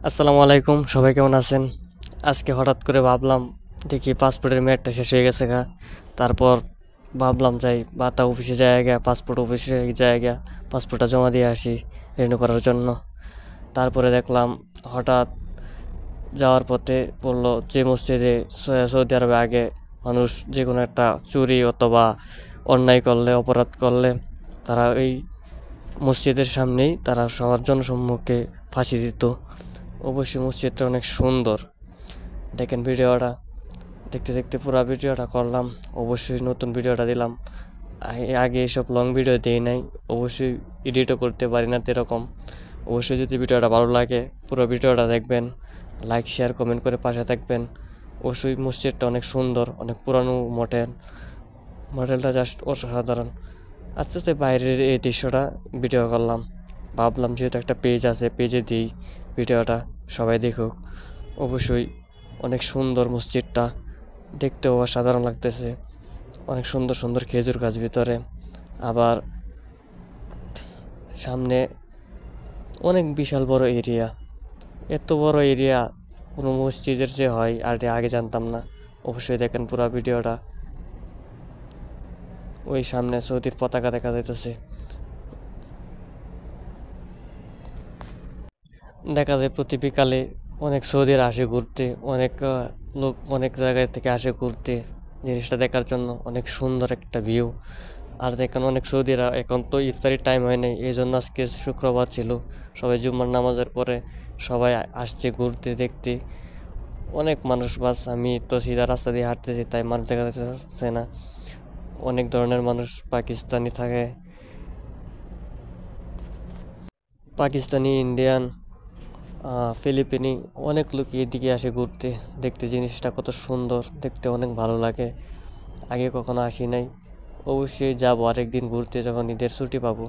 আসসালামু আলাইকুম, সবাই কেমন আছেন? আজকে হঠাৎ করে ভাবলাম দেখি পাসপোর্টের মেয়াদটা শেষ হয়ে গেছে গা। তারপর ভাবলাম যাই বাতা অফিসে যাই গা, পাসপোর্ট অফিসে যাই গা, পাসপোর্টটা জমা দিয়ে আসি রিনিউ করার জন্য। তারপরে দেখলাম হঠাৎ যাওয়ার পথে বললো যে মসজিদে সৌদি আরবে আগে মানুষ যে কোনো একটা চুরি অথবা অন্যায় করলে, অপরাধ করলে তারা এই মসজিদের সামনেই তারা সবার জনসম্মুখে ফাঁসি দিত। অবশ্যই মসজিদটা অনেক সুন্দর। দেখেন ভিডিওটা, দেখতে দেখতে পুরো ভিডিওটা করলাম। অবশ্যই নতুন ভিডিওটা দিলাম। আগে এইসব লং ভিডিও দিই নাই, অবশ্যই এডিটও করতে পারি না এরকম। অবশ্যই যদি ভিডিওটা ভালো লাগে পুরো ভিডিওটা দেখবেন, লাইক শেয়ার কমেন্ট করে পাশে থাকবেন। অবশ্যই মসজিদটা অনেক সুন্দর, অনেক পুরানো মডেলটা জাস্ট অসাধারণ। আস্তে আস্তে বাইরের এই দৃশ্যটা ভিডিও করলাম। ভাবলাম যেহেতু একটা পেজ আছে, পেজে দিই ভিডিওটা, সবাই দেখুক। অবশ্যই অনেক সুন্দর মসজিদটা, দেখতেও অসাধারণ লাগতেছে। অনেক সুন্দর সুন্দর খেজুর গাছ ভিতরে, আবার সামনে অনেক বিশাল বড় এরিয়া। এত বড় এরিয়া কোনো মসজিদের যে হয় আর আগে জানতাম না। অবশ্যই দেখেন পুরো ভিডিওটা। ওই সামনে সৌদির পতাকা দেখা যাইতেছে। দেখা যায় প্রতি বিকালে অনেক সৌদিরা আসে ঘুরতে, অনেক লোক অনেক জায়গায় থেকে আসে ঘুরতে জিনিসটা দেখার জন্য। অনেক সুন্দর একটা ভিউ। আর দেখেন অনেক সৌদিরা, এখন তো ইফতারির টাইম হয় নাই, এই জন্য আজকে শুক্রবার ছিল, সবাই জুম্মার নামাজের পরে সবাই আসছে ঘুরতে দেখতে। অনেক মানুষ, বাস আমি তো সিধা রাস্তা দিয়ে হাঁটতেছি তাই মানুষ দেখা যাচ্ছে না। অনেক ধরনের মানুষ, পাকিস্তানি থাকে, পাকিস্তানি, ইন্ডিয়ান, ফিলিপিনি, অনেক লোক এদিকে আসে ঘুরতে দেখতে। জিনিসটা কত সুন্দর দেখতে, অনেক ভালো লাগে। আগে কখনো আসি নাই, অবশ্যই যাবো আরেকদিন ঘুরতে যখন ঈদের ছুটি পাবো।